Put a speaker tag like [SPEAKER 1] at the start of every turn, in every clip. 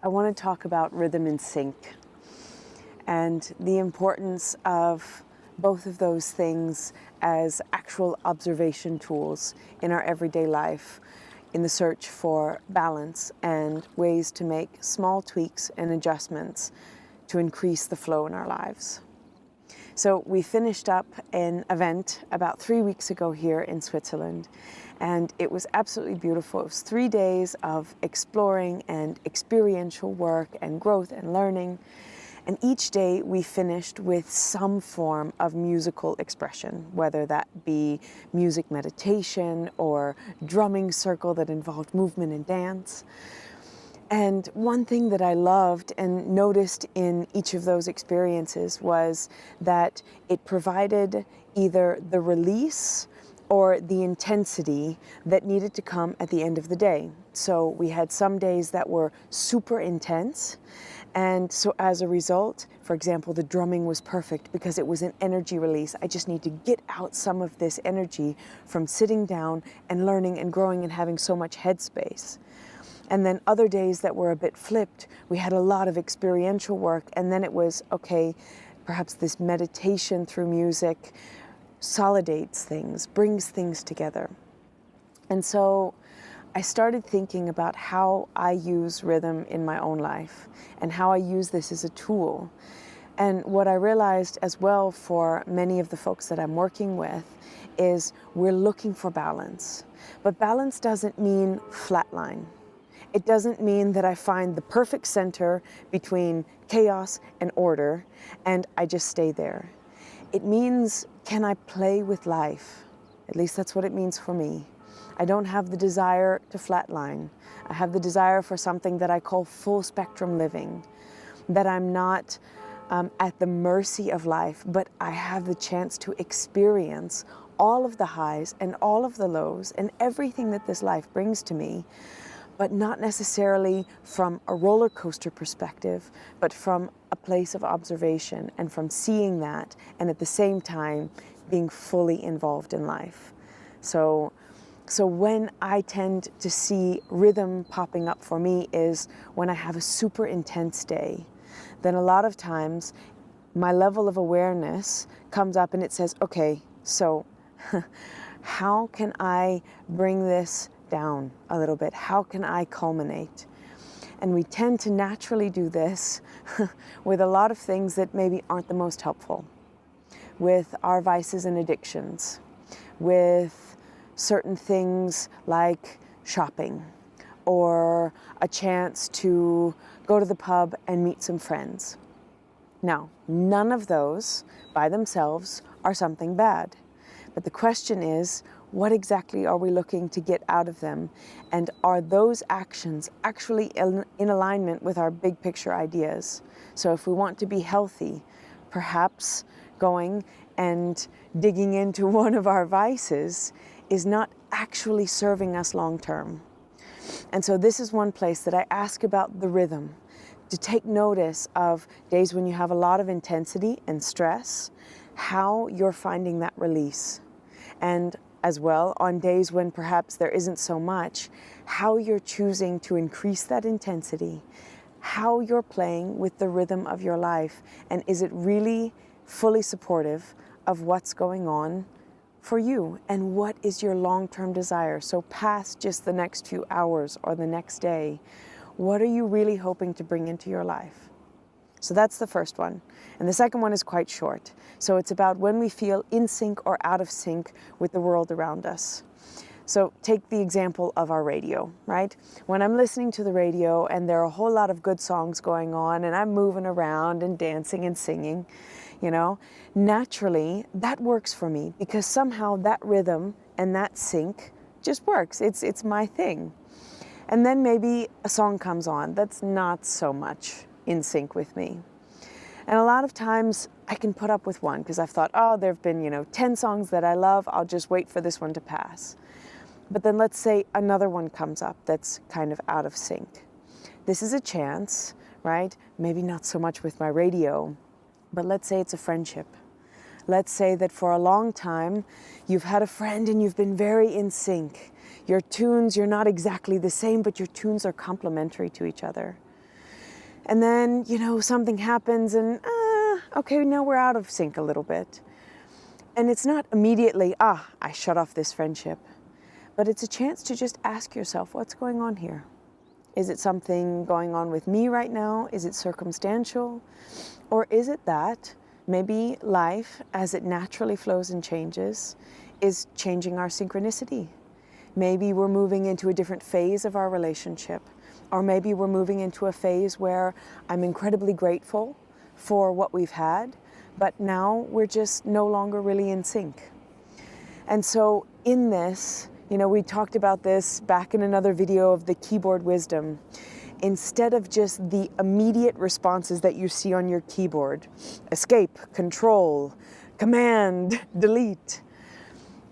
[SPEAKER 1] I want to talk about rhythm and sync and the importance of both of those things as actual observation tools in our everyday life in the search for balance and ways to make small tweaks and adjustments to increase the flow in our lives. So we finished up an event about 3 weeks ago here in Switzerland, and it was absolutely beautiful. It was 3 days of exploring and experiential work and growth and learning. And each day we finished with some form of musical expression, whether that be music meditation or drumming circle that involved movement and dance. And one thing that I loved and noticed in each of those experiences was that it provided either the release or the intensity that needed to come at the end of the day. So we had some days that were super intense. And so as a result, for example, the drumming was perfect because it was an energy release. I just need to get out some of this energy from sitting down and learning and growing and having so much headspace. And then other days that were a bit flipped, we had a lot of experiential work, and then it was, okay, perhaps this meditation through music solidates things, brings things together. And so I started thinking about how I use rhythm in my own life and how I use this as a tool. And what I realized as well for many of the folks that I'm working with is we're looking for balance. But balance doesn't mean flatline. It doesn't mean that I find the perfect center between chaos and order and I just stay there. It means, can I play with life? At least that's what it means for me. I don't have the desire to flatline. I have the desire for something that I call full spectrum living, that I'm not at the mercy of life, but I have the chance to experience all of the highs and all of the lows and everything that this life brings to me, but not necessarily from a roller coaster perspective, but from a place of observation and from seeing that and at the same time being fully involved in life. So when I tend to see rhythm popping up for me is when I have a super intense day. Then a lot of times my level of awareness comes up and it says, okay, so how can I bring this down a little bit? How can I culminate? And we tend to naturally do this with a lot of things that maybe aren't the most helpful, with our vices and addictions, with certain things like shopping or a chance to go to the pub and meet some friends. Now, none of those by themselves are something bad. But the question is, what exactly are we looking to get out of them? And are those actions actually in alignment with our big picture ideas? So if we want to be healthy, perhaps going and digging into one of our vices is not actually serving us long term. And so this is one place that I ask about the rhythm, to take notice of days when you have a lot of intensity and stress, how you're finding that release. And as well, on days when perhaps there isn't so much, how you're choosing to increase that intensity, how you're playing with the rhythm of your life, and is it really fully supportive of what's going on for you, and what is your long-term desire? So past just the next few hours or the next day, what are you really hoping to bring into your life? So that's the first one. And the second one is quite short. So it's about when we feel in sync or out of sync with the world around us. So take the example of our radio, right? When I'm listening to the radio and there are a whole lot of good songs going on and I'm moving around and dancing and singing, you know, naturally that works for me because somehow that rhythm and that sync just works. It's my thing. And then maybe a song comes on that's not so much in sync with me. And a lot of times I can put up with one because I've thought, oh, there have been, 10 songs that I love. I'll just wait for this one to pass. But then let's say another one comes up that's kind of out of sync. This is a chance, right? Maybe not so much with my radio, but let's say it's a friendship. Let's say that for a long time, you've had a friend and you've been very in sync. Your tunes, you're not exactly the same, but your tunes are complementary to each other. And then, something happens and, okay, now we're out of sync a little bit. And it's not immediately, I shut off this friendship. But it's a chance to just ask yourself, what's going on here? Is it something going on with me right now? Is it circumstantial? Or is it that maybe life, as it naturally flows and changes, is changing our synchronicity? Maybe we're moving into a different phase of our relationship. Or maybe we're moving into a phase where I'm incredibly grateful for what we've had, but now we're just no longer really in sync. And so in this, we talked about this back in another video of the keyboard wisdom. Instead of just the immediate responses that you see on your keyboard, escape, control, command, delete,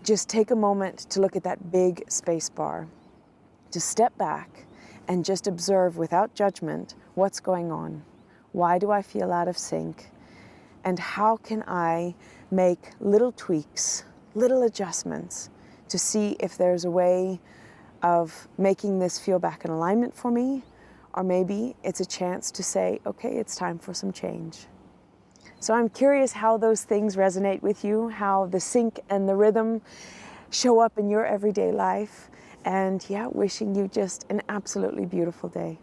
[SPEAKER 1] just take a moment to look at that big space bar, to step back and just observe without judgment what's going on. Why do I feel out of sync? And how can I make little tweaks, little adjustments to see if there's a way of making this feel back in alignment for me? Or maybe it's a chance to say, okay, it's time for some change. So I'm curious how those things resonate with you, how the sync and the rhythm show up in your everyday life. And wishing you just an absolutely beautiful day.